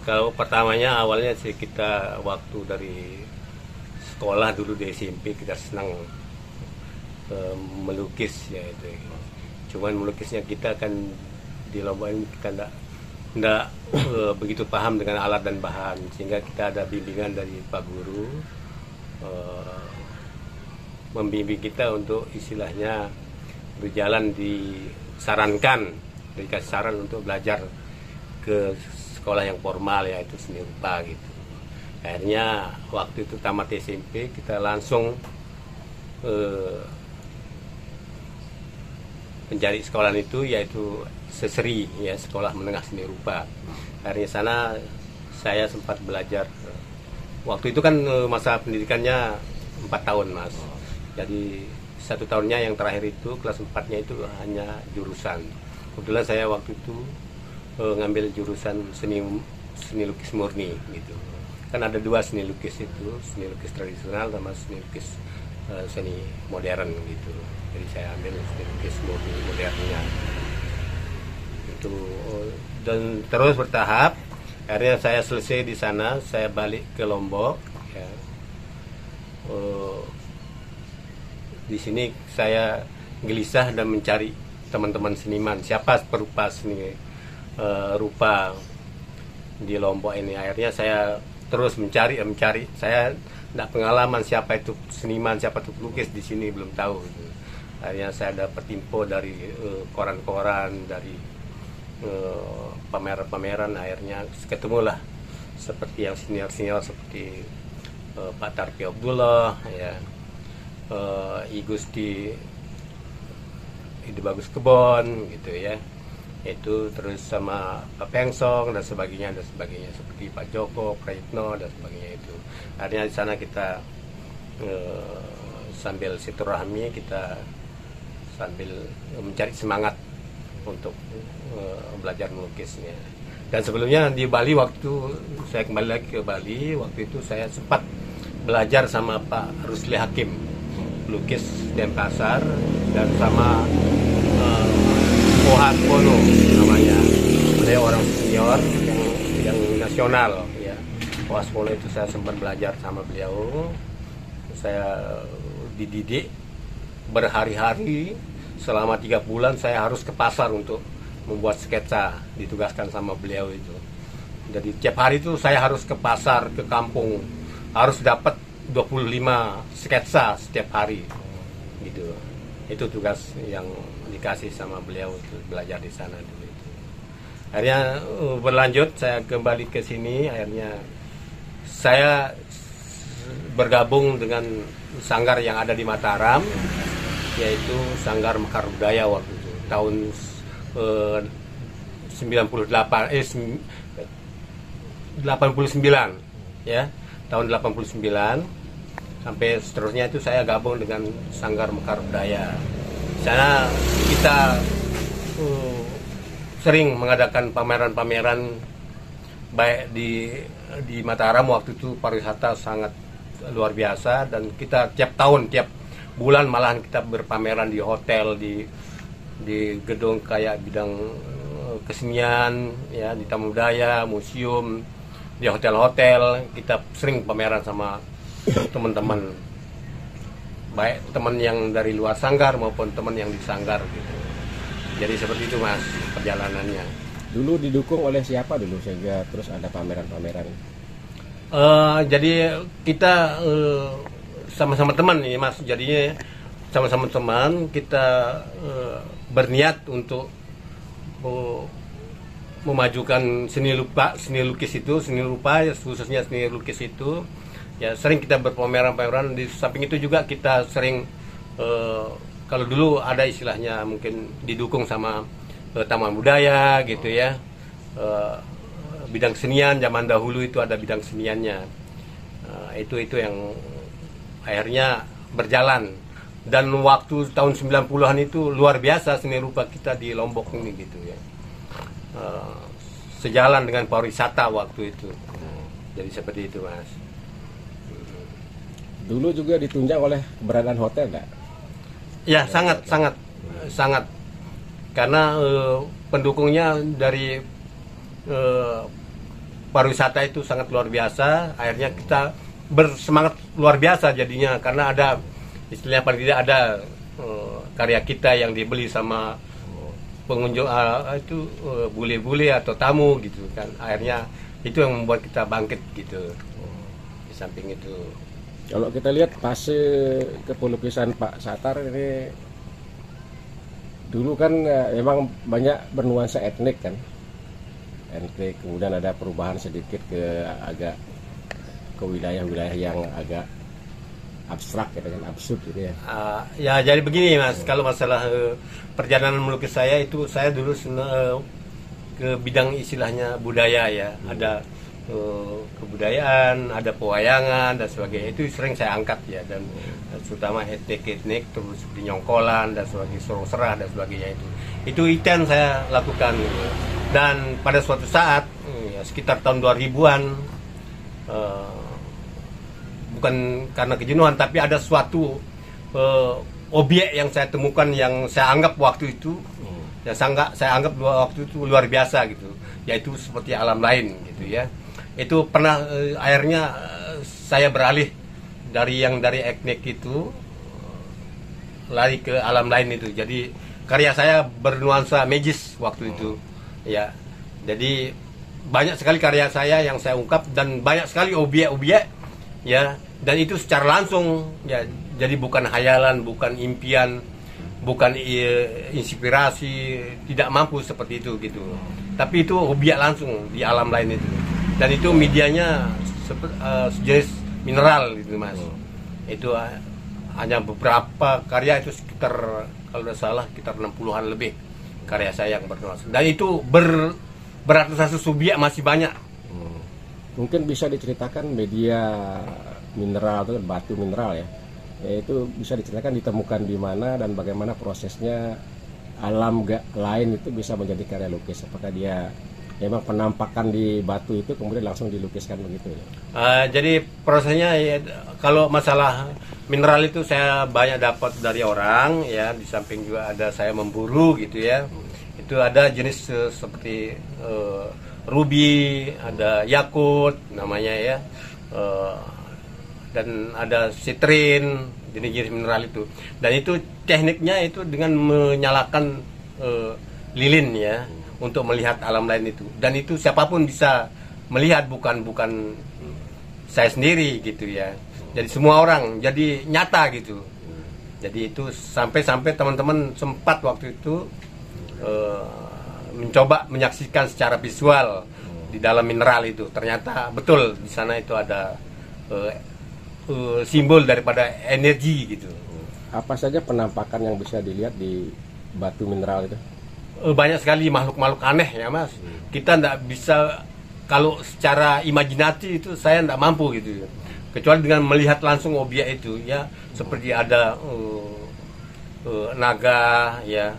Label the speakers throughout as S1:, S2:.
S1: Kalau pertamanya awalnya sih kita waktu dari sekolah dulu di SMP kita senang melukis ya itu. Cuman melukisnya kita kan di Lombok ini kita enggak begitu paham dengan alat dan bahan, sehingga kita ada bimbingan dari Pak Guru membimbing kita untuk istilahnya berjalan, disarankan, dikasih saran untuk belajar ke sekolah yang formal yaitu seni rupa gitu. Akhirnya waktu itu tamat SMP kita langsung mencari sekolahan itu yaitu Seseri ya, sekolah menengah seni rupa. Akhirnya sana saya sempat belajar. Waktu itu kan masa pendidikannya 4 tahun Mas. Jadi 1 tahunnya yang terakhir itu kelas 4-nya itu hanya jurusan. Kebetulan saya waktu itu ngambil jurusan seni lukis murni gitu. Kan ada 2 seni lukis itu, seni lukis tradisional sama seni lukis seni modern gitu. Jadi saya ambil seni lukis murni modernnya itu, dan terus bertahap. Akhirnya saya selesai di sana, saya balik ke Lombok ya. Di sini saya gelisah dan mencari teman-teman seniman, siapa perupa seni rupa di Lombok ini. Akhirnya saya terus mencari. Saya tidak pengalaman siapa itu seniman, siapa itu pelukis di sini, belum tahu gitu. Akhirnya saya dapat info dari koran-koran, dari pameran-pameran. Akhirnya ketemulah seperti yang senior-senior seperti Pak Tarpi Abdullah ya, I Gusti Ide Bagus Kebon gitu ya, itu terus sama Pak Pengsong dan sebagainya seperti Pak Joko Prayitno dan sebagainya itu. Akhirnya di sana kita sambil silaturahmi, kita sambil mencari semangat untuk belajar melukisnya. Dan sebelumnya di Bali, waktu saya kembali lagi ke Bali, waktu itu saya sempat belajar sama Pak Rusli Hakim, pelukis Denpasar, dan sama Ohat Pono namanya. Beliau orang senior yang nasional ya. Ohat Pono itu saya sempat belajar sama beliau. Saya dididik berhari-hari. Selama 3 bulan saya harus ke pasar untuk membuat sketsa, ditugaskan sama beliau itu. Jadi tiap hari itu saya harus ke pasar, ke kampung, harus dapat 25 sketsa setiap hari gitu. Itu tugas yang dikasih sama beliau untuk belajar di sana dulu itu. Akhirnya berlanjut, saya kembali ke sini. Akhirnya saya bergabung dengan sanggar yang ada di Mataram, yaitu Sanggar Mekar Budaya waktu itu tahun 89 ya, tahun 89 sampai seterusnya itu saya gabung dengan Sanggar Mekar Budaya. Di sana kita sering mengadakan pameran-pameran, baik di Mataram. Waktu itu pariwisata sangat luar biasa, dan kita tiap tahun, tiap bulan malahan kita berpameran di hotel, di gedung kayak bidang kesenian ya, di tamu budaya, museum, di hotel-hotel kita sering pameran sama teman-teman, baik teman yang dari luar sanggar maupun teman yang di sanggar gitu. Jadi seperti itu Mas perjalanannya.
S2: Dulu didukung oleh siapa dulu sehingga terus ada pameran-pameran?
S1: Jadi kita sama-sama teman nih Mas, jadinya sama-sama teman kita berniat untuk memajukan seni lukis itu, seni rupa khususnya seni lukis itu ya. Sering kita berpameran-pameran. Di samping itu juga kita sering kalau dulu ada istilahnya mungkin didukung sama taman budaya gitu ya, bidang kesenian. Zaman dahulu itu ada bidang keseniannya, itu yang akhirnya berjalan. Dan waktu tahun 90-an itu luar biasa seni rupa kita di Lombok ini gitu ya. Sejalan dengan pariwisata waktu itu. Jadi seperti itu Mas.
S2: Dulu juga ditunjang oleh keberadaan hotel enggak?
S1: Ya, sangat. Karena pendukungnya dari pariwisata itu sangat luar biasa. Akhirnya kita bersemangat luar biasa jadinya, karena ada istilahnya paling tidak ada karya kita yang dibeli sama pengunjung itu bule-bule atau tamu gitu kan. Akhirnya itu yang membuat kita bangkit gitu. Di samping itu,
S2: kalau kita lihat fase kepelukisaan Pak Sattar ini dulu kan memang banyak bernuansa etnik kan, etnik, kemudian ada perubahan sedikit ke agak ke wilayah-wilayah yang agak abstrak ya, dengan absurd gitu ya.
S1: Ya jadi begini Mas, kalau masalah perjalanan melukis saya itu, saya dulu ke bidang istilahnya budaya ya, ada kebudayaan, ada pewayangan dan sebagainya, itu sering saya angkat ya, dan terutama etnik-etnik terus seperti Nyongkolan dan sebagainya, Sorong Serah dan sebagainya, itu yang saya lakukan gitu. Dan pada suatu saat ya, sekitar tahun 2000-an, bukan karena kejenuhan, tapi ada suatu objek yang saya temukan yang saya anggap waktu itu saya anggap waktu itu luar biasa gitu, yaitu seperti alam lain gitu ya. Itu pernah akhirnya saya beralih dari etnik itu lari ke alam lain itu. Jadi karya saya bernuansa magis waktu itu ya. Jadi banyak sekali karya saya yang saya ungkap, dan banyak sekali objek-objek ya, dan itu secara langsung ya. Jadi bukan hayalan, bukan impian, bukan inspirasi, tidak mampu seperti itu gitu. Tapi itu objek langsung di alam lain itu. Dan itu medianya sejenis mineral gitu Mas. Itu hanya beberapa karya, itu sekitar kalau tidak salah sekitar 60-an lebih karya saya yang bernuansa. Dan itu beratus-ratus subjek, masih banyak.
S2: Mungkin bisa diceritakan media mineral itu batu mineral ya. Itu bisa diceritakan ditemukan di mana dan bagaimana prosesnya alam lain itu bisa menjadi karya lukis. Apakah dia memang penampakan di batu itu kemudian langsung dilukiskan begitu ya?
S1: Jadi prosesnya ya, kalau masalah mineral itu saya banyak dapat dari orang ya, di samping juga ada saya memburu gitu ya. Itu ada jenis seperti ruby, ada yakut namanya ya, dan ada sitrin, jenis-jenis mineral itu. Dan itu tekniknya itu dengan menyalakan lilin ya, untuk melihat alam lain itu. Dan itu siapapun bisa melihat, bukan saya sendiri gitu ya. Jadi semua orang, jadi nyata gitu. Jadi itu sampai teman-teman sempat waktu itu mencoba menyaksikan secara visual di dalam mineral itu. Ternyata betul di sana itu ada simbol daripada energi gitu.
S2: Apa saja penampakan yang bisa dilihat di batu mineral itu?
S1: Banyak sekali makhluk-makhluk aneh ya Mas. Kita tidak bisa, kalau secara imajinasi itu saya tidak mampu gitu, kecuali dengan melihat langsung objek itu ya. Seperti ada naga ya,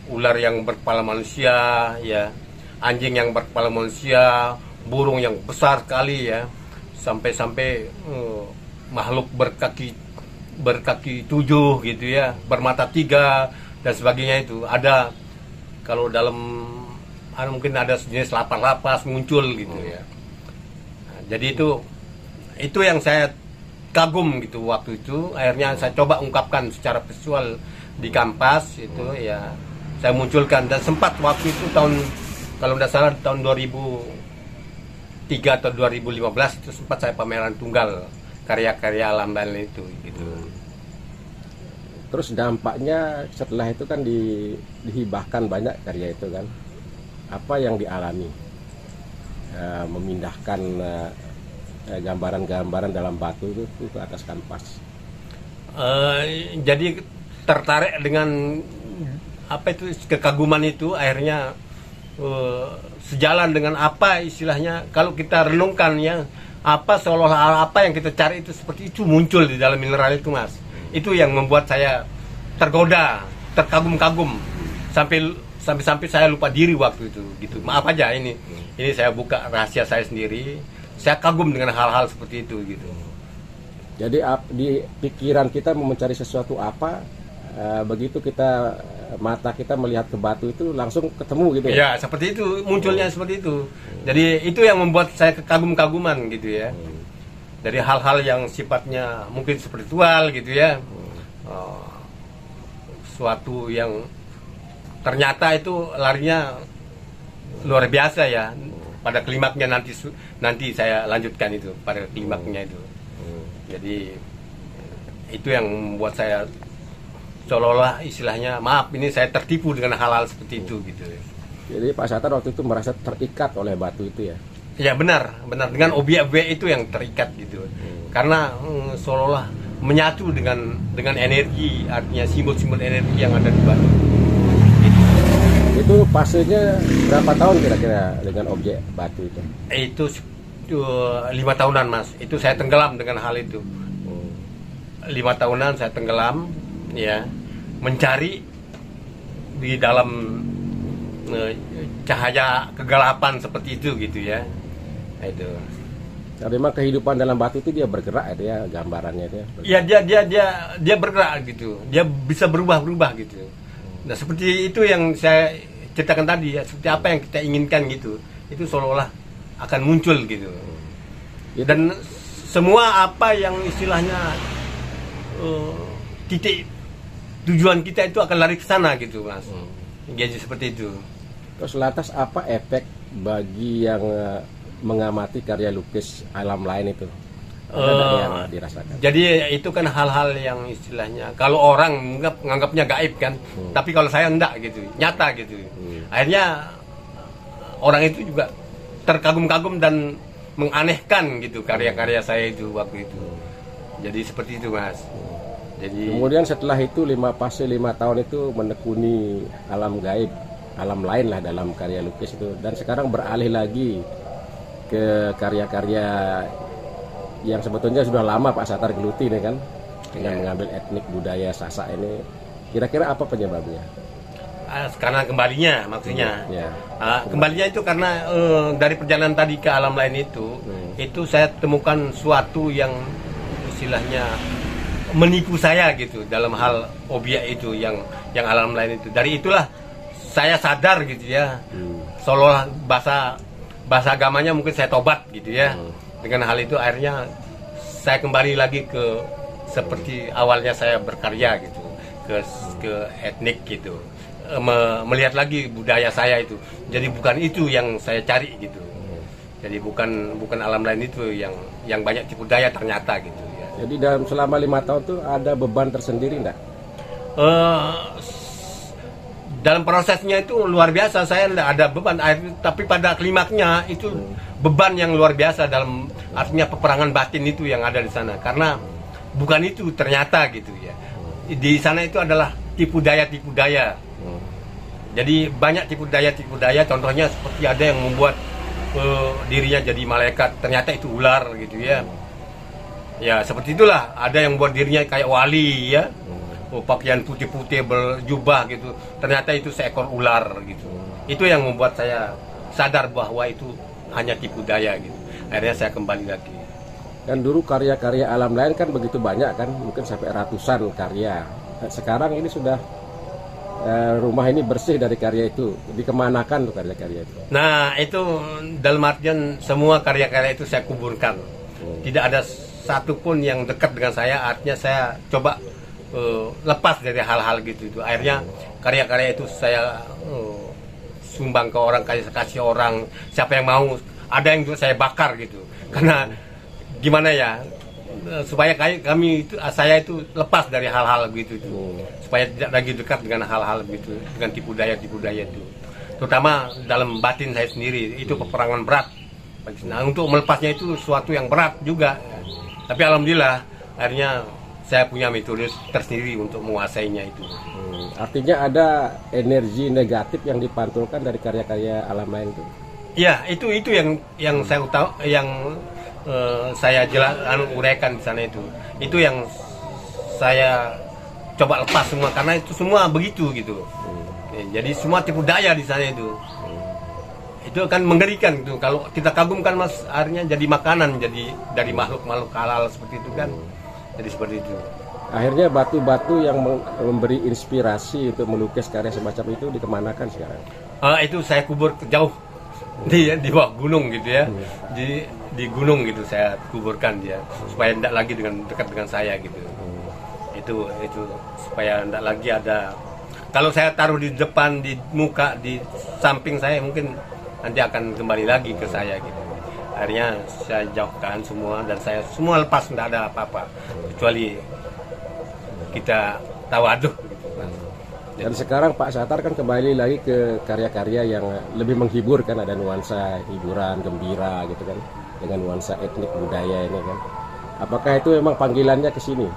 S1: ular yang berkepala manusia ya, anjing yang berkepala manusia, burung yang besar sekali ya, sampai makhluk berkaki 7 gitu ya, bermata 3 dan sebagainya. Itu ada, kalau dalam mungkin ada sejenis lapas muncul gitu ya. Nah, jadi itu yang saya kagum gitu waktu itu. Akhirnya saya coba ungkapkan secara visual di kanvas itu ya, saya munculkan. Dan sempat waktu itu tahun, kalau tidak salah tahun 2003 atau 2015 itu sempat saya pameran tunggal karya-karya alam lain itu gitu.
S2: Terus dampaknya setelah itu kan dihibahkan banyak karya itu kan. Apa yang dialami memindahkan gambaran-gambaran dalam batu itu ke atas kanvas?
S1: Jadi tertarik dengan apa itu, kekaguman itu, akhirnya sejalan dengan apa istilahnya, kalau kita renungkan ya, apa seolah-olah apa yang kita cari itu seperti itu muncul di dalam mineral itu Mas. Itu yang membuat saya tergoda, terkagum-kagum, sampai saya lupa diri waktu itu gitu. Maaf aja, ini saya buka rahasia saya sendiri. Saya kagum dengan hal-hal seperti itu gitu.
S2: Jadi di pikiran kita mau mencari sesuatu apa, begitu kita mata kita melihat ke batu itu langsung ketemu gitu ya?
S1: Ya, seperti itu, munculnya seperti itu. Jadi itu yang membuat saya kagum-kaguman gitu ya. Dari hal-hal yang sifatnya mungkin spiritual gitu ya. Suatu yang ternyata itu larinya luar biasa ya. Pada klimaknya nanti saya lanjutkan itu pada klimaknya itu. Jadi itu yang membuat saya seolah-olah istilahnya, maaf ini saya tertipu dengan hal-hal seperti itu gitu.
S2: Jadi Pak Sattar waktu itu merasa terikat oleh batu itu ya?
S1: Ya benar dengan objek-objek itu yang terikat gitu. Karena seolah-olah menyatu dengan energi, artinya simbol-simbol energi yang ada di batu.
S2: Itu fasenya berapa tahun kira-kira dengan objek batu itu?
S1: Itu 5 tahunan Mas. Itu saya tenggelam dengan hal itu. 5 tahunan saya tenggelam, ya, mencari di dalam cahaya kegelapan seperti itu gitu ya. Itu.
S2: Nah, memang kehidupan dalam batu itu dia bergerak ya, gambarannya dia.
S1: Iya dia bergerak gitu. Dia bisa berubah-ubah gitu. Nah seperti itu yang saya ceritakan tadi ya, seperti apa yang kita inginkan gitu. Itu seolah-olah akan muncul gitu. Dan semua apa yang istilahnya titik tujuan kita itu akan lari ke sana gitu Mas. Jadi seperti itu.
S2: Terus lantas apa efek bagi yang mengamati karya lukis alam lain itu? Yang dirasakan. Jadi
S1: itu kan hal-hal yang istilahnya kalau orang menganggapnya gaib kan, tapi kalau saya enggak gitu, nyata gitu. Akhirnya orang itu juga terkagum-kagum dan menganehkan gitu karya-karya saya itu waktu itu. Jadi seperti itu Mas. Jadi
S2: kemudian setelah itu 5 tahun itu menekuni alam gaib, alam lain lah dalam karya lukis itu, dan sekarang beralih lagi ke karya-karya yang sebetulnya sudah lama Pak Sattar geluti nih kan, dengan mengambil etnik budaya Sasak ini. Kira-kira apa penyebabnya?
S1: Karena kembalinya maksudnya. Kembalinya itu karena dari perjalanan tadi ke alam lain itu saya temukan suatu yang istilahnya menipu saya gitu dalam hal objek itu yang alam lain itu. Dari itulah saya sadar gitu ya, seolah bahasa agamanya mungkin saya tobat gitu ya. Dengan hal itu akhirnya saya kembali lagi ke seperti awalnya saya berkarya gitu, ke etnik gitu, melihat lagi budaya saya itu. Jadi bukan itu yang saya cari gitu. Jadi bukan alam lain itu yang banyak tipu daya ternyata gitu ya.
S2: Jadi dalam selama 5 tahun tuh ada beban tersendiri enggak?
S1: Dalam prosesnya itu luar biasa, saya enggak ada beban, tapi pada klimaknya itu beban yang luar biasa, dalam artinya peperangan batin itu yang ada di sana. Karena bukan itu ternyata gitu ya. Di sana itu adalah tipu daya. Jadi banyak tipu daya, contohnya seperti ada yang membuat dirinya jadi malaikat, ternyata itu ular gitu ya. Ya seperti itulah, ada yang buat dirinya kayak wali ya, pakaian putih-putih berjubah gitu, ternyata itu seekor ular gitu. Itu yang membuat saya sadar bahwa itu hanya tipu daya gitu. Akhirnya saya kembali lagi.
S2: Dan dulu karya-karya alam lain kan begitu banyak kan, mungkin sampai ratusan karya. Sekarang ini sudah rumah ini bersih dari karya itu, dikemanakan tuh karya-karya itu?
S1: Nah itu dalam artian semua karya-karya itu saya kuburkan. Tidak ada satupun yang dekat dengan saya, artinya saya coba lepas dari hal-hal gitu itu. Akhirnya karya-karya itu saya sumbang ke orang, kasih orang, siapa yang mau. Ada yang juga saya bakar gitu. Karena gimana ya, supaya saya itu lepas dari hal-hal gitu itu. Supaya tidak lagi dekat dengan hal-hal gitu, dengan tipu daya itu. Terutama dalam batin saya sendiri, itu peperangan berat. Nah, untuk melepasnya itu suatu yang berat juga. Tapi alhamdulillah akhirnya saya punya metode tersendiri untuk menguasainya itu.
S2: Artinya ada energi negatif yang dipantulkan dari karya-karya alam lain itu.
S1: Ya, itu yang saya saya uraikan di sana itu. Itu yang saya coba lepas semua, karena itu semua begitu gitu. Jadi semua tipu daya di sana itu. Itu kan mengerikan gitu. Kalau kita kagumkan Mas, akhirnya jadi makanan, jadi dari makhluk-makhluk halal seperti itu kan. Jadi seperti itu.
S2: akhirnya batu-batu yang memberi inspirasi untuk melukis karya semacam itu dikemanakan sekarang?
S1: Itu saya kubur jauh di bawah gunung gitu ya, di gunung gitu saya kuburkan dia supaya tidak lagi dekat dengan saya gitu. Itu supaya tidak lagi ada. Kalau saya taruh di depan, di muka, di samping saya, mungkin nanti akan kembali lagi ke saya gitu. Akhirnya saya jauhkan semua dan saya semua lepas, tidak ada apa-apa kecuali kita tawaduk gitu.
S2: Dan sekarang Pak Sattar kan kembali lagi ke karya-karya yang lebih menghibur kan, ada nuansa hiburan, gembira gitu kan, dengan nuansa etnik budaya ini kan. Apakah itu memang panggilannya ke sini?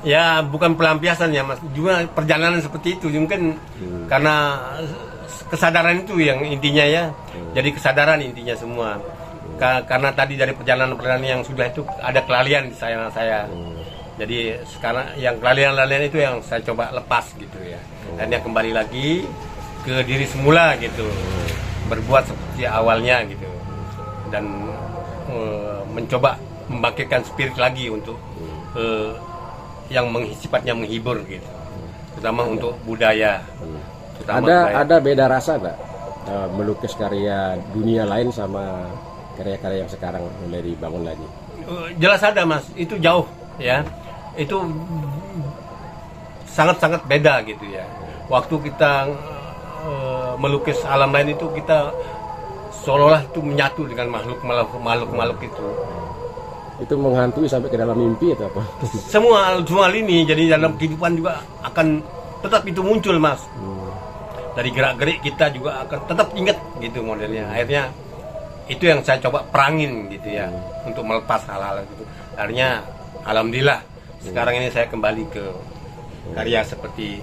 S1: Ya bukan pelampiasan ya Mas, juga perjalanan seperti itu mungkin karena kesadaran itu yang intinya ya. Jadi kesadaran intinya semua. Karena tadi dari perjalanan-perjalanan yang sudah itu ada kelalaian di saya. Jadi sekarang yang kelalaian itu yang saya coba lepas gitu ya. Akhirnya kembali lagi ke diri semula gitu. Berbuat seperti awalnya gitu. Dan mencoba membangkitkan spirit lagi untuk yang sifatnya menghibur gitu. Terutama untuk budaya.
S2: Ada beda rasa nggak melukis karya dunia lain sama karya-karya yang sekarang mulai dibangun lagi?
S1: Jelas ada Mas, itu jauh ya. Itu sangat-sangat beda gitu ya. Waktu kita melukis alam lain itu kita seolah-olah itu menyatu dengan makhluk itu.
S2: Itu menghantui sampai ke dalam mimpi atau apa?
S1: Semua lini, jadi dalam kehidupan juga akan tetap itu muncul Mas. Dari gerak-gerik kita juga akan tetap ingat gitu modelnya. Akhirnya itu yang saya coba perangin gitu ya, untuk melepas hal-hal gitu. Akhirnya alhamdulillah sekarang ini saya kembali ke karya seperti